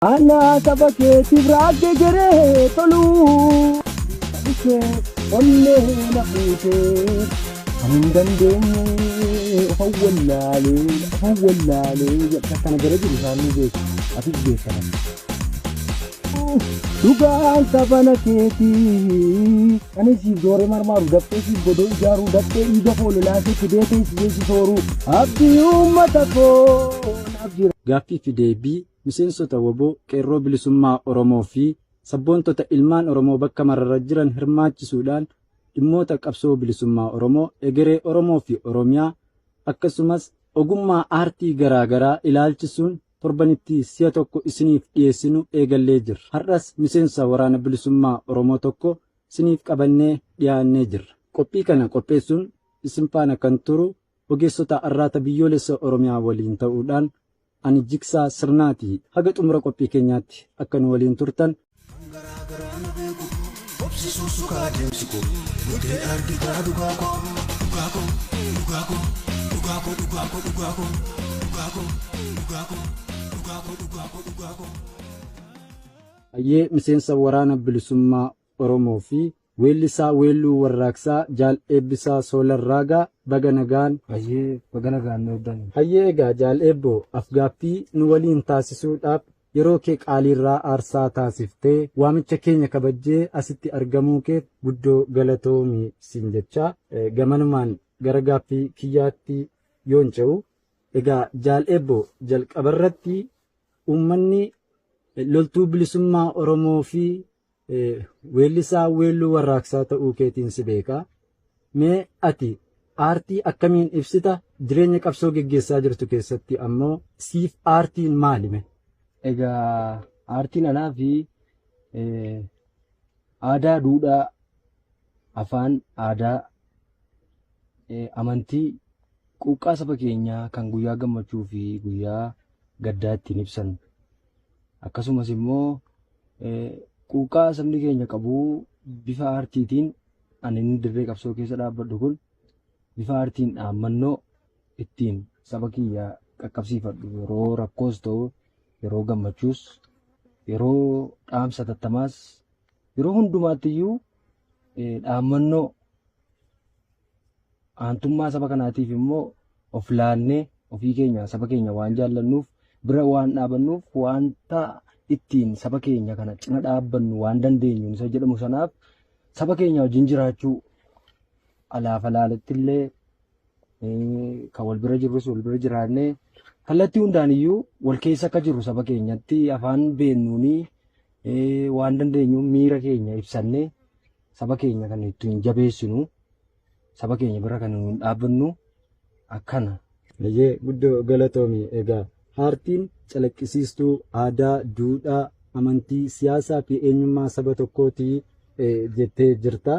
Ana sabake tibrake jere tolu sabike olle na fute andandene hawwalale yakana jere jiru sanu be ati be kana duga sabana keti ani si dore marmaru dappe si bodo jaru dappe ido folo la se kidete si soru abdi ummata ko abdi Gaaffii fi deebii miseensota woboo qeerroo bilisummaa Oromoo fi sabboontota ilmaan Oromoo bakka mararra jiran hirmaachisuudhaan dhimmoota qabsoo bilisummaa Oromoo, egeree Oromoo fi Oromiyaa akkasumas ogummaa aartii garaagaraa ilaalchisuun torbanitti si'a tokko isiniif dhiyeessinu eegallee jirra. Har'as miseensa waraana bilisummaa Oromoo tokko isiniif qabannee dhiyaannee jirra. Qophii kana qopheessuun isin faana kan turu ogeessota arraata biyyoolessa Oromiyaa waliin ta'uudhaan ani Jiksaa Sirnaati. Haga xumura qophii keenyaatti akka nu waliin turtan hayyee miseensa waraana bilisummaa Oromoo fi weellisaa weelluu warraaqsaa Jaal Eebbisaa Soolarraagaa baga nagaan. hayyee baga nagaan nooddan Hayyee egaa Jaal Eebboo afgaaffii nu waliin taasisuudhaaf yeroo kee qaaliirraa aarsaa taasiftee waamicha keenya kabajjee asitti argamuu kee guddoo galatoomii siin jechaa gamanumaan gara gaaffii kiyyaatti yoon ce'u egaa Jaal Eebboo jalqabarratti uummanni loltuu bilisummaa Oromoo fi weellisaa weelluu warraaqsaa ta'uu keetiin si beekaa. Mee ati aartii akkamiin ibsita? Jireenya qabsoo geggeessaa jirtu keessatti ammoo siif aartiin maalime? egaa aartiin anaa fi aadaa, duudhaa, afaan, aadaa, amantii, quuqqaa saba keenyaa kan guyyaa gammachuu fi guyyaa gaddaa ittiin ibsan. Akkasumas immoo quuqqaa sabni keenya qabu bifa aartiitiin ani inni dirree qabsoo keessa dhaabbadhu kun bifa aartiin dhaammannoo ittiin saba kiyya qaqqabsiifadhu yeroo rakkoos ta'u yeroo gammachuus yeroo dhaamsa tattamaas yeroo hundumaattiyyuu dhaammannoo aantummaa saba kanaatiif immoo of laannee ofii keenya saba keenya waan jaallannuuf bira waan dhaabannuuf wanta ittiin saba keenya kana cina dhaabbannu waan dandeenyu isa jedhamu sanaaf saba keenya wajjin jiraachuu alaaf alaaletti illee kan wal bira jirrus wal bira jiraannee kallattii hundaan iyyuu wal keessa akka jirru saba keenyatti afaan beennuunii waan dandeenyu miira keenya ibsannee saba keenya kan ittiin jabeessinu saba keenya bira kan nuun dhaabbannu akkana. Hayyee guddoo galatoomii. Egaa aartiin calaqqisiistuu aadaa, duudhaa, amantii, siyaasaa fi eenyummaa saba tokkootii jettee jirta.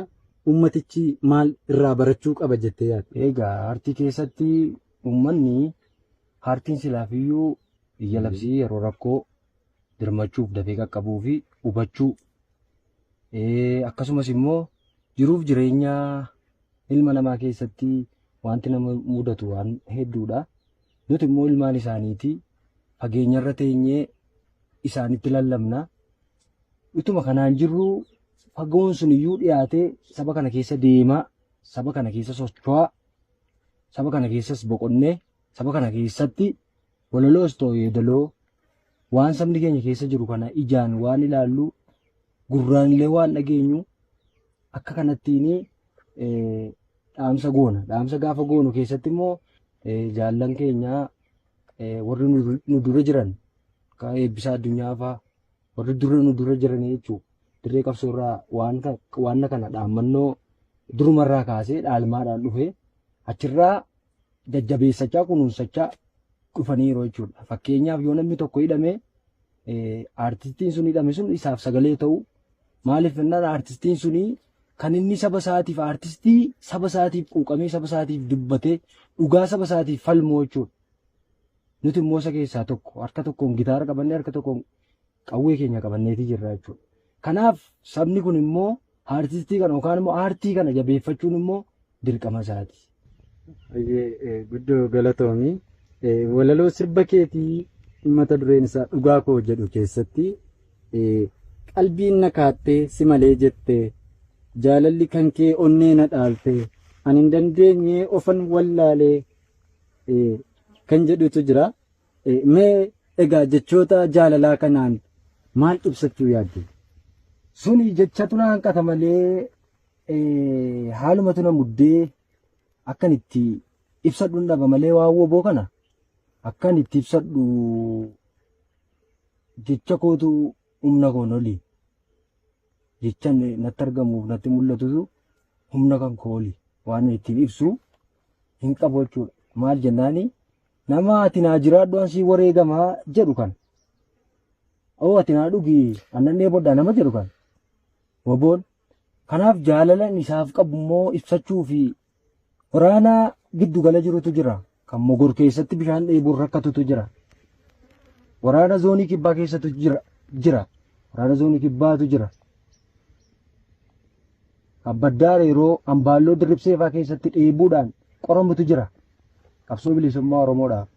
Ummatichi maal irraa barachuu qaba jettee yaadda? Egaa aartii keessatti uummanni aartiin silaafiyyuu biyya labsii yeroo rakkoo dirmachuuf dafee qaqqabuu fi hubachuu akkasumas immoo jiruuf jireenya ilma namaa keessatti wanti nama mudatu waan hedduudha. Nuti immoo ilmaan isaaniitii fageenyarra teenyee isaanitti lallabna. Utuma kanaan jirru fagoon sun iyyuu dhiyaatee saba kana keessa deemaa, saba kana keessa socho'aa, saba kana keessas boqonnee saba kana keessatti walaloos ta'u yeedaloo waan sabni keenya keessa jiru kana ijaan waan ilaallu gurraanillee waan dhageenyu akka kanattiin dhaamsa goona. Dhaamsa gaafa goonu keessatti immoo jaallan keenya warri nu dura jiran kan Eebbisaa Addunyaa fa'aa warri nu dura jiran jechuudha. Dirree qabsoorraa waan kana dhaammannoo durumarraa kaasee dhaalmaadhaan dhufee achirraa jajjabeessachaa kunuunsachaa dhufaniiru jechuudha. Fakkeenyaaf yoo namni tokko hidhame aartistiin sun hidhame sun isaaf sagalee ta'u maaliif jennaan aartistiin suni kan inni saba isaatiif aartistii saba isaatiif quuqamee saba isaatiif dubbatee dhugaa saba isaatiif falmoo jechuudha. Nuti immoo isa keessaa tokko harka tokkoon gitaara qabannee harka tokkoon qawwee keenya qabanneetii jirra jechuudha. Kanaaf sabni kun immoo aartistii kana yookaan immoo aartii kana jabeeffachuun immoo dirqama isaati. Guddoo galatoomii. Walaloo sirba keetii mata dureen isaa dhugaa koo jedhu keessatti qalbiin na kaattee si malee jettee jaalalli kan kee onnee na dhaaltee ani hin dandeenye ofan wallaalee kan jedhutu jira. Mee egaa jechoota jaalalaa kanaan maal ibsachuu yaadde? Suni jechatu na hanqata malee haalumatu na muddee akkan itti ibsadhu dhaba malee waan woboo kana akkan itti ibsadhu jecha kootu humna koon oli. Jecha natti argamuuf natti mul'atutu humna kan koo oli. Waan ittiin ibsu hin qabu jechuudha. Maal jennaani nama ati naa jiraadhu ansii wareegamaa jedhu kan. Ati naa dhugi annannee boddaa nama jedhu kan. Woboon kanaaf jaalalan isaaf qabu immoo ibsachuu fi waraana giddu gala jirutu jira. Kan mogor keessatti bishaan dheebuun rakkatutu jira. Waraana zoonii kibbaa keessatu jira. Waraana zoonii kibbaatu jira. Abbaddaara yeroo ambaalloo dirribseefaa keessatti dheebuudhaan qoramutu jira. Qabsoo bilisummaa Oromoodhaaf.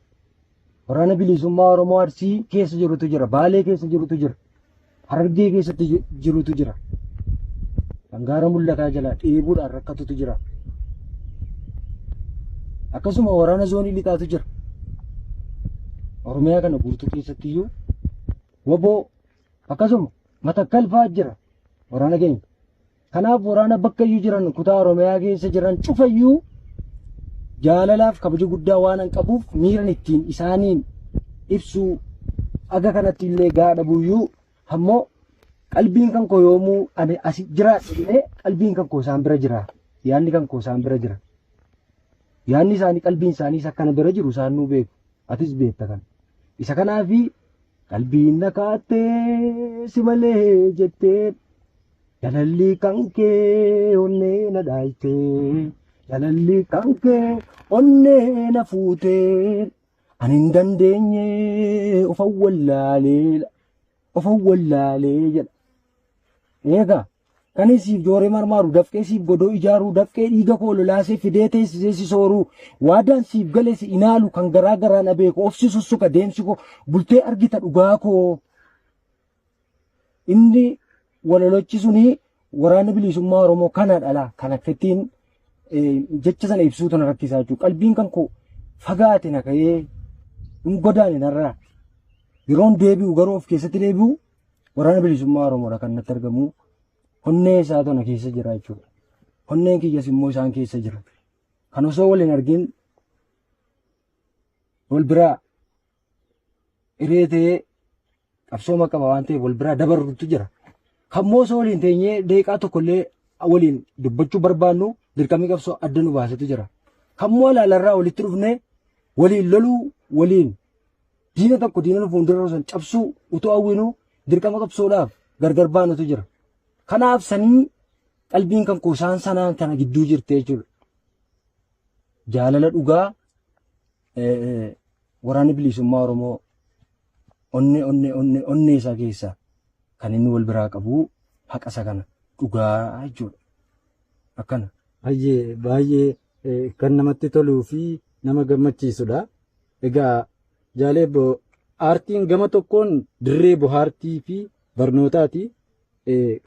Waraana bilisummaa Oromoo Arsii keessa jirutu jira. Baalee keessa jirutu jira. Harargee keessatti jirutu jira. Hangaara mul'ataa jala dheebuudhaan rakkatutu jira. Akkasuma waraana zoonii lixaatu jira. Oromiyaa kana guutuu keessatti iyyuu woboo akkasuma matakkalfaa jira waraana keenya. Kanaaf waraana bakka iyyuu jiran kutaa Oromiyaa keessa jiran cufayyuu jaalalaaf kabaja guddaa waan an qabuuf miiran ittiin isaaniin ibsuu aga kanatti illee gaadha buyyuu ammoo qalbiin kan koo yoomuu ani asi jiraadhe qalbiin kan koo isaan bira jira. Yaanni kan koo isaan bira jira. Yaanni isaanii qalbiin isaaniis akkana bira jiru isaan nuu beeku. Atis beekta kan. Isa kanaafi qalbiin na kaattee si malee jettee jaalalli kan kee onnee na dhaaltee jaalalli kan kee onnee na fuutee ani hin dandeenye ofan wallaalee jedha. Eegaa kanis siif jooree marmaaru dafqee siif godoo ijaaruu dafqee dhiiga koo lolaasee fidee teessisee si sooruu waadaan siif galee si inaalu kan garaa garaa na beeku of si sussuka deemsi koo bultee argita dhugaa koo inni walolochisuuni waraana bilisummaa Oromoo kana dhala kan akkattiin jecha sana ibsuu tana rakkisaa jechuudha. Qalbiin kan koo fagaate na ka'ee hin godaane narraa yeroon deebi'u garuu of keessatti deebi'u waraana bilisummaa Oromoodha kan natti argamu. Onnee isaa tana keessa jira jechuudha. Onneen kiyyas immoo isaan keessa jira. Kan osoo waliin argin wal biraa hiree ta'ee qabsooma qaba waan ta'eef wal biraa dabaruutu jira. Kan moo osoo waliin teenyee deeqaa tokkollee waliin dubbachuu barbaannu dirqamii qabsoo adda nu baasetu jira. Kan moo ilaalarraa walitti dhufnee waliin loluu waliin diina tokko diina nu fuuldura osoo cabsuu utuu hawwinu dirqama qabsoodhaaf gargar baanutu jira. Kanaaf sanii qalbiin kan koo isaan sanaan kana gidduu jirte jechuudha. Jaalala dhugaa waraanni bilisummaa Oromoo onnee isaa keessaa kan inni wal biraa qabu haqa isa kana dhugaa jechuudha. Akkana. Baay'ee kan namatti toluu fi nama gammachiisudha. Egaa jaaleebbo aartiin gama tokkoon dirree bohaartii fi barnootaati.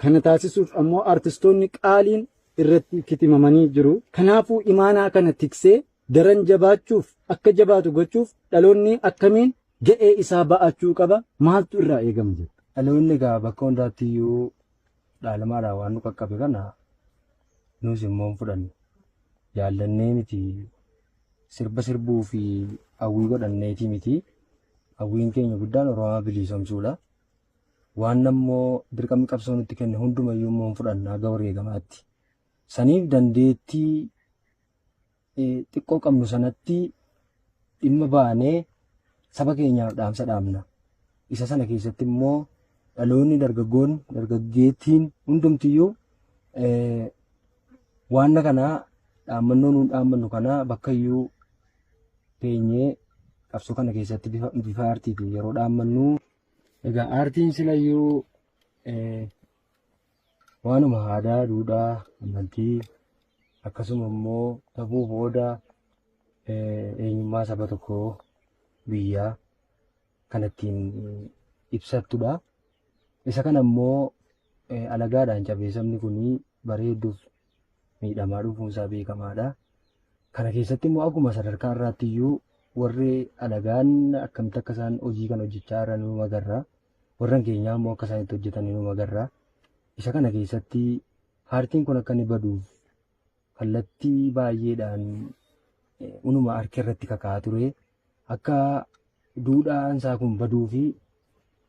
Kana taasisuuf ammoo artistoonni qaaliin irratti kitimamanii jiru. Kanaafuu imaanaa kana tiksee daran jabaachuuf akka jabaatu gochuuf dhaloonni akkamiin ga'ee isaa ba'achuu qaba? Maaltu irraa eegama jedha? Dhaloonni egaa bakka hundaatti iyyuu dhaalamaadhaan waan nu qaqqabe kana nus immoo hin fudhanne. Jaallannee miti sirba sirbuu fi hawwii godhanneeti miti. Hawwiin keenya guddaan Oromoo bilisoomsuudha. Waan nammoo dirqamni qabsoo nutti kenne hundumayyuu immoo hin fudhanna aga wareegamaatti. Saniif dandeettii xiqqoo qabnu sanatti dhimma baanee saba keenyaaf dhaamsa dhaamna. Isa sana keessatti immoo dhaloonni dargaggoon dargaggeettiin hundumtiyyuu waan kana dhaammannoo nuun dhaammannu kana bakkayyuu teenyee qabsoo kana keessatti bifa aartiitiin yeroo dhaammannu. Egaa aartiin silayyuu waanuma aadaa, duudhaa, amantii akkasuma immoo tabuu booda eenyummaa saba tokkoo biyyaa kan ittiin ibsattudha. Isa kana immoo alagaadhaan cabee sabni kun bareeduuf miidhamaa dhufuunsaa beekamaadha. Kana keessatti immoo akkuma sadarkaa irraatti iyyuu warri alagaan akkamitti akka isaan hojii kana hojjechaa jiran nu agarra. Warran keenyaa immoo akka isaan itti hojjetan nu agarra. Isa kana keessatti aartiin kun akka inni baduuf kallattii baay'eedhaan unuma harka irratti kaka'aa ture. Akka duudhaan isaa kun baduu fi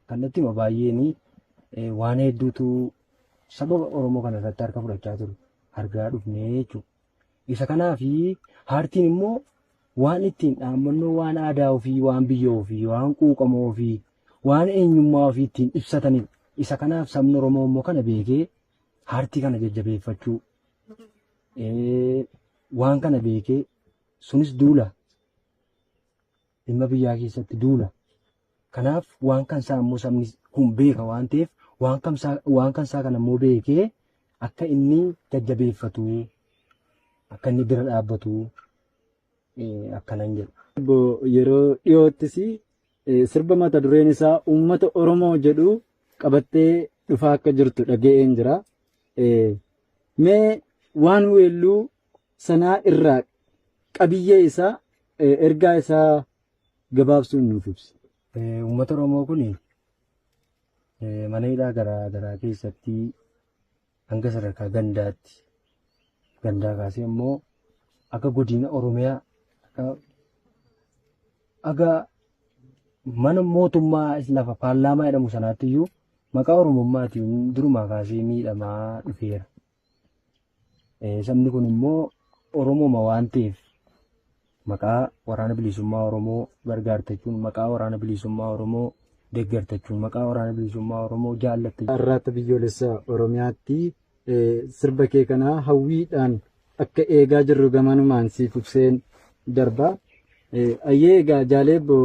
kallattiima baay'een waan hedduutu sababa Oromoo kana irratti harka fudhachaa ture. Argaa dhufnee jechuudha. Isa kanaaf aartiin immoo waan ittiin dhaammannoo waan aadaa ofii, waan biyya ofii, waan quuqamoo ofii, waan eenyummaa ofii ittiin ibsatanidha. Isa kanaaf sabni Oromoo immoo kana beekee aartii kana jajjabeeffachuu waan kana beekee sunis duula dhimma biyyaa keessatti duula. Kanaaf waan kan isaa immoo sabni kun beeka waan ta'eef waan kan isaa kana immoo beekee akka inni jajjabeeffatu akka inni bira dhaabbatu akkanan jedha. Yeroo dhiyoottis sirba mata dureen isaa uummata Oromoo jedhu qabattee dhufaa akka jirtu dhaga'een jira. Mee waan weelluu sanaa irraa qabiyyee isaa ergaa isaa gabaabsuun nuuf ibsi. Uummata Oromoo kun mana hidhaa garaa garaa keessatti hanga sadarkaa gandaatti gandaa kaasee immoo akka godina Oromiyaa akka mana mootummaa lafa paarlaamaa jedhamu sanaatti iyyuu maqaa Oromummaatiin durumaa kaasee miidhamaa dhufeera. Sabni kun immoo Oromooma waan ta'eef maqaa waraana bilisummaa Oromoo gargaartachuun, maqaa waraana bilisummaa Oromoo deeggartachuun, maqaa waraana bilisummaa Oromoo jaallattachuun. Har'aatti biyyoolessa Oromiyaatti sirba kee kanaa hawwiidhaan akka eegaa jirru gamanumaan siif ibseen darba. Ayyee egaa jaaleebbo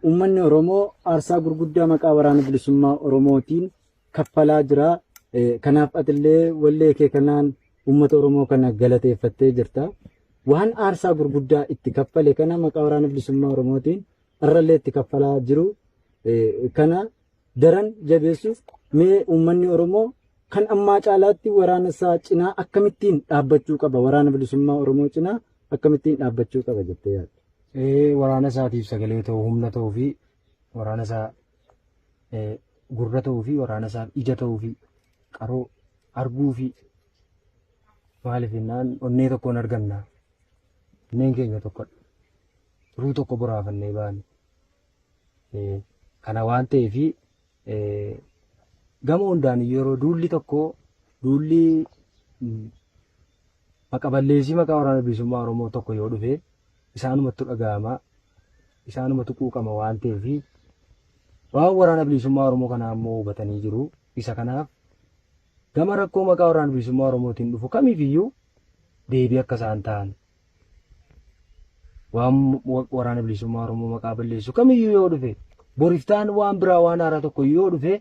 uummanni Oromoo aarsaa gurguddaa maqaa waraana bilisummaa Oromootiin kaffalaa jira. Kanaaf atillee wallee kee kanaan uummata Oromoo kana galateeffattee jirta. Waan aarsaa gurguddaa itti kaffale kana maqaa waraana bilisummaa Oromootiin irrallee itti kaffalaa jiru kana daran jabeessuuf mee uummanni Oromoo kan ammaa caalaatti waraana isaa cinaa akkamittiin dhaabbachuu qaba? Waraana bilisummaa Oromoo cinaa akkamittiin dhaabbachuu qaba jettee yaadda? Waraana isaatiif sagalee ta'uu, humna ta'uu fi waraana isaa gurra ta'uu fi waraana isaa ija ta'uu fi qaroo arguu fi maaliif jennaan onnee tokkoon arganna. Onneen keenya tokkodha. Turuu tokko boraafannee baane. Kana waan ta'eef gama hundaan yeroo duulli tokko duulli maqaballeessii maqaa waraana bilisummaa Oromoo tokko yoo dhufe isaanumatti dhaga'ama, isaanumatti quuqama waan ta'eef waan waraana bilisummaa Oromoo kanaa immoo hubatanii jiru. Isa kanaaf gama rakkoo maqaa waraana bilisummaa Oromootiin dhufu kamiifiyyuu deebii akka isaan ta'an waan waraana bilisummaa Oromoo maqaa balleessu kamiyyuu yoo dhufe boriftaan waan biraa waan haaraa tokko yoo dhufe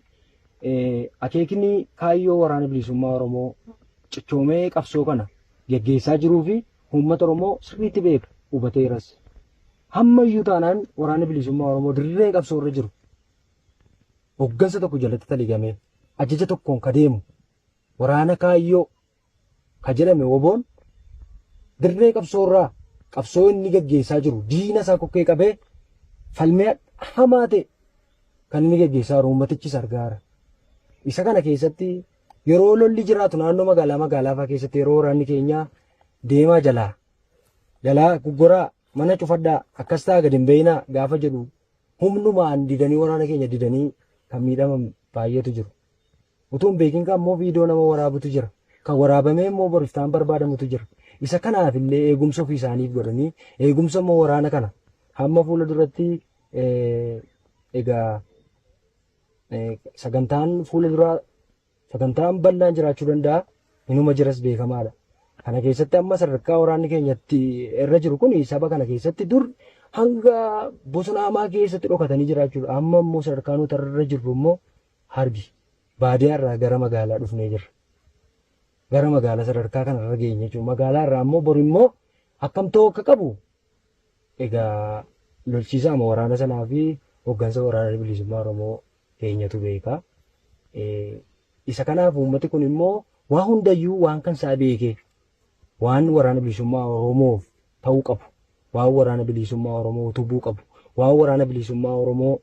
akeekni kaayyoo waraana bilisummaa Oromoo cichoomee qabsoo kana geggeessaa jiruu fi uummata Oromoo sirriitti beeka hubateeras. Hammayyuu taanaan waraana bilisummaa Oromoo dirree qabsoo irra jiru hoggansa tokko jalatti taligamee ajaja tokkoon ka deemu waraana kaayyoo ka jedhame woboon dirree qabsoo irraa qabsoo inni geggeessaa jiru diina isaa kokkee qabee falmee hamaa ta'e kan inni geggeessaa jiru uummatichis argaara. Isa kana keessatti yeroo lolli jiraatu naannoo magaalaa fa'aa keessatti yeroo waraanni keenya deemaa jalaa gugguraa mana cufadhaa akkas ta'a gadi hin beeyinaa gaafa jedhu humnumaan didanii waraana keenya didanii kan miidhaman baay'eetu jiru. Utuu hin beekin kan immoo viidiyoo nama waraabutu jira. Kan waraabamee immoo boriftaan barbaadamutu jira. Isa kanaaf illee eegumsa ofii isaaniif godhanii eegumsa immoo waraana kana hamma fuula duratti egaa sagantaan fuula duraa sagantaan bal'aan jiraachuu danda'a. Inuma jiras beekamaadha. Kana keessatti amma sadarkaa waraanni keenyatti irra jiru kun saba kana keessatti dur hanga bosona hamaa keessatti dhokatanii jiraachuudha. Amma immoo sadarkaa nuti irra jirru immoo harbi baadiyyaa irraa gara magaalaa dhufnee jirra. Gara magaalaa sadarkaa kana irra geenye jechuudha. Magaalaa irraa immoo bor immoo akkam ta'uu akka qabu egaa lolchiisaa waraana sanaa fi hooggansa waraana bilisummaa Oromoo eenyatu beeka. Isa kanaaf uummati kun immoo waa hundayyuu waan kan isaa beekee waan waraana bilisummaa Oromoof ta'uu qabu, waan waraana bilisummaa Oromoo tubuu qabu, waan waraana bilisummaa Oromoo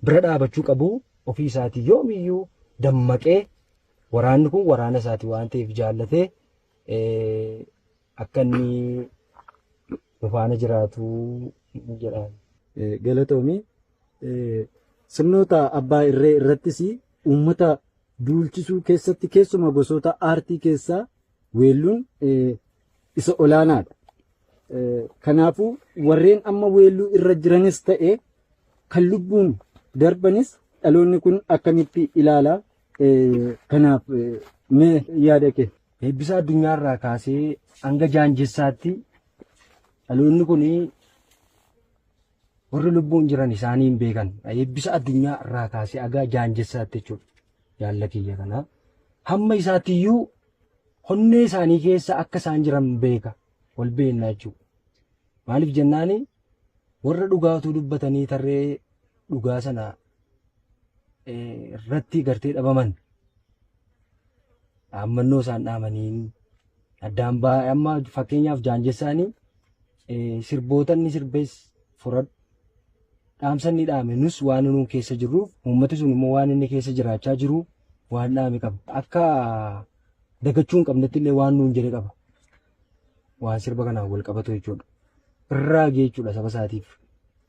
bira dhaabachuu qabu ofii isaatii yoomiyyuu dammaqee waraanni kun waraana isaati waan ta'eef jaallatee akka inni faana jiraatu jedhaan. Galatoomii sirnoota abbaa irree irrattis uummata duulchisuu keessatti keessuma gosoota aartii keessaa weelluun isa olaanaadha. Kanaafuu warreen amma weelluu irra jiranis ta'e kan lubbuun darbanis dhaloonni kun akkamitti ilaala? Kanaaf mee yaada kee? Eebbisa addunyaarraa kaasee hanga jaanjessaatti dhaloonni kun warri lubbuun jiran isaanii hin beekan. Eebbisa addunyaarraa kaasee hanga jaanjessaatti jechuudha. Jaalla kiyya kana hamma isaatiyyuu honnee isaanii keessa akka isaan jiran beeka. Wal beennaa jechuudha. Maaliif jennaani warra dhugaatuu dubbatanii tarree dhugaa sana irratti gartee dhabaman dhaammannoo isaan dhaamaniin addaan ba'a. Amma fakkeenyaaf jaanjessaanii sirboota inni sirbees furadhu dhaamsanni dhaame nus waan nuun keessa jirruuf uummati sun immoo waan inni keessa jiraachaa jiru waan dhaame qaba. Akka dagachuu hin qabnetti illee waan nuun jedhe qaba. Waan sirba kanaan wal qabatu jechuudha. Raagii jechuudha saba isaatiif.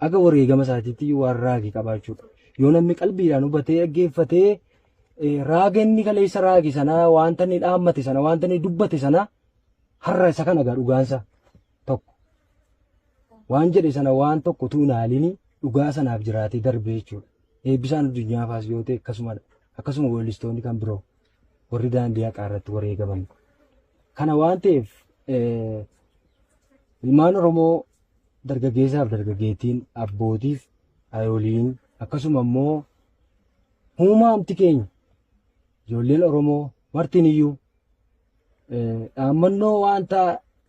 Akka wareegama isaatiitti waan raagii qaba jechuudha. Yoo namni qalbiidhaan hubatee dhaggeeffatee raaga inni kaleessa raagi sana wanta inni dhaammate sana wanta inni dubbate sana har'a isa kana gaa dhugaansa tokko. Waan jedhe sana waan tokko tuunaalini dhugaa sanaaf jiraatee darbee jechuudha. Eebbisaan addunyaafas yoo ta'e akkasumadha. Akkasuma weellistoonni kan biroo warri daandii haqaa irratti wareegaman. Kana waan ta'eef ilmaan Oromoo dargaggeessaaf dargaggeettiin abbootiif hayooliin akkasuma immoo uumamti keenya ijoolleen Oromoo martiin iyyuu dhaammannoo wanta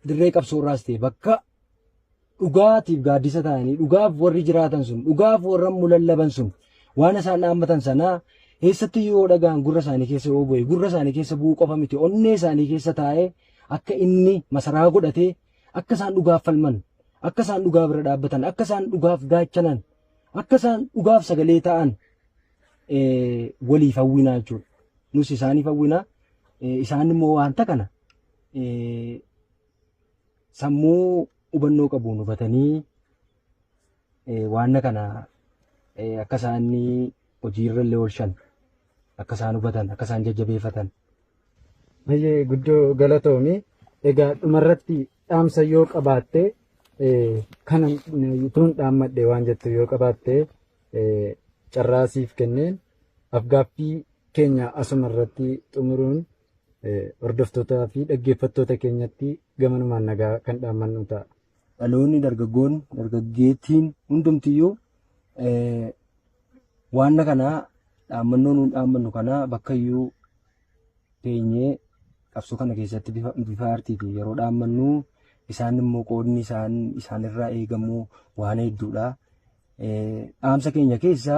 dirree qabsoorraas ta'e bakka dhugaatiif gaaddisa ta'anii dhugaaf warri jiraatan sun dhugaaf warra mulallaban sun waan isaan dhaammatan sanaa eessatti yoo dhagaan gurra isaanii keessa yoo bu'e gurra isaanii keessa bu'uu qofa miti onnee isaanii keessa taa'ee akka inni masaraa godhatee akka isaan dhugaaf falman akka isaan dhugaa bira dhaabbatan akka isaan dhugaaf gaachanan akka isaan dhugaaf sagalee ta'an waliif hawwinaa jechuudha. Nus isaaniif hawwinaa isaan immoo wanta kana sammuu hubannoo qabuun hubatanii waan kana akka isaan hojiirra illee oolchan akka isaan hubatan akka isaan jajjabeeffatan. Baay'ee guddoo galatoomi. Egaa dhumarratti dhaamsa yoo qabaatte kana tuun dhaammadhe waan jettu yoo qabaatte carraasiif kenneen afgaaffii keenya asuma irratti xumuruun hordoftootaa fi dhaggeeffattoota keenyatti gamanumaan nagaa kan dhaammannu ta'a. Dhaloonni dargaggoon dargaggeettiin hundumtiyyuu waan kana dhaammannoo nuun dhaammannu kana bakka iyyuu teenyee qabsoo kana keessatti bifa aartiitiin yeroo dhaammannu isaan immoo qoodni isaanirraa eegamu waan hedduudha. Dhaamsa keenya keessa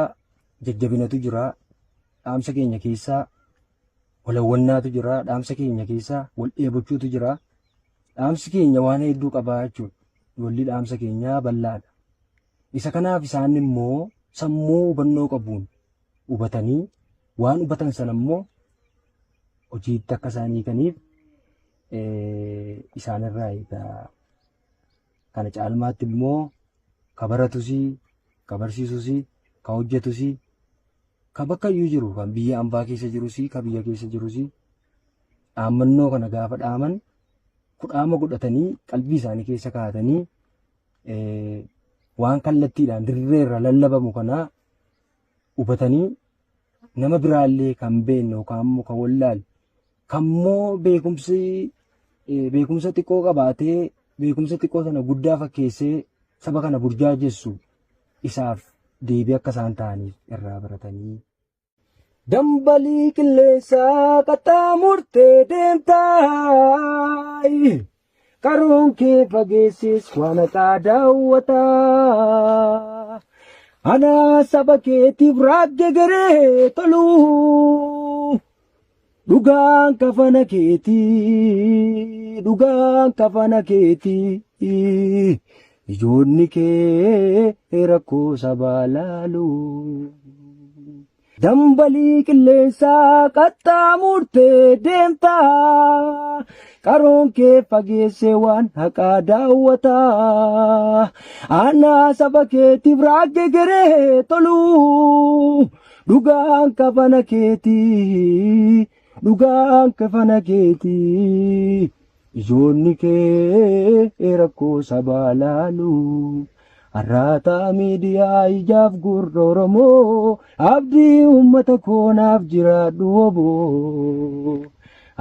jajjabinatu jira. Dhaamsa keenya keessa walawwannaatu jira. Dhaamsa keenya keessa wal dheebochuutu jira. Dhaamsi keenya waan hedduu qabaa jechuudha. Walli dhaamsa keenyaa bal'aadha. Isa kanaaf isaan immoo sammuu hubannoo qabuun hubatanii waan hubatan sana immoo hojiitti akka isaan hiikaniif isaanirraa eegaa. Kana caalmaatti immoo ka baratus ka barsiisus ka hojjetus ka bakka iyyuu jiru kan biyya ambaa keessa jirus ka biyya keessa jirus dhaammannoo kana gaafa dhaaman kudhaama godhatanii qalbii isaanii keessa kaa'atanii waan kallattiidhaan dirreerra lallabamu kana hubatanii nama biraallee kan beekne yookaan immoo kan wallaalu kan immoo beekumsa xiqqoo qabaatee beekumsa xiqqoo sana guddaa fakkeessee saba kana burjaajessu isaaf deebii akka isaan ta'aniif irraa baratanii. Dambalii qilleensaa qaxxaamurtee deemtaa karoon kee fageessis waan haqaa daawwataa Ana saba keetiif raagge garee toluu. Dhugaan kafana keetii, dhugaan kafana keetii. Ijoolli kee rakkoo sabaa laalu. Dambalii qilleensaa qaxxaamurtee deemtaa. Qaroon kee fageessee waan haqaa daawwataa. Ana saba keetiif raagge garee toluu. Dhugaan kafana keetii, dhugaan kafana keetii. Ijoolli kee rakkoo sabaa laalu. Har'aataa miidiyaa ijaaf gurra Oromoo. Abdii uummata koo naaf jiraadhu oboo.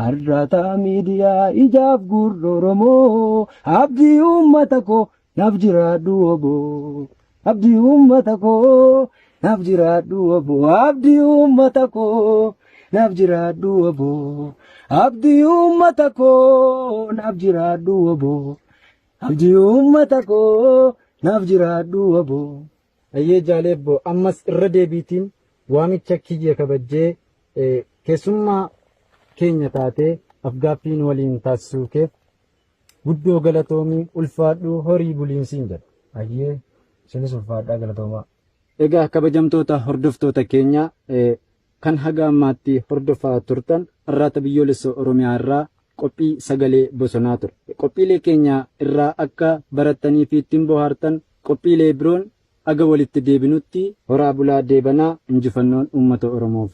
Har'aataa miidiyaa ijaaf gurra Oromoo. Abdii uummata koo naaf jiraadhu oboo. Abdii uummata koo naaf jiraadhu oboo. Abdii uummata koo naaf jiraadhu oboo. Abdii uummata koo naaf jiraadhu oboo. Abdii uummata koo naaf jiraadhu oboo. Ayyee jaaleebbo ammas irra deebiitiin waamicha kiyya kabajjee keessummaa keenya taatee afgaaffiin waliin taasisuu keef guddoo galatoomii ulfaadhu horii buliinsiin jedha. Ayyee isinis ulfaadhaa galatoomaa. Egaa kabajamtoota hordoftoota keenya kan haga ammaatti hordofaa turtan Arraata Biyyoolessa Oromiyaa irraa qophii sagalee bosonaa ture. Qophiilee keenya irraa akka barattanii fi ittiin bohaartan qophiilee biroon aga walitti deebinutti horaa bulaa deebanaa injifannoon uummata Oromoof.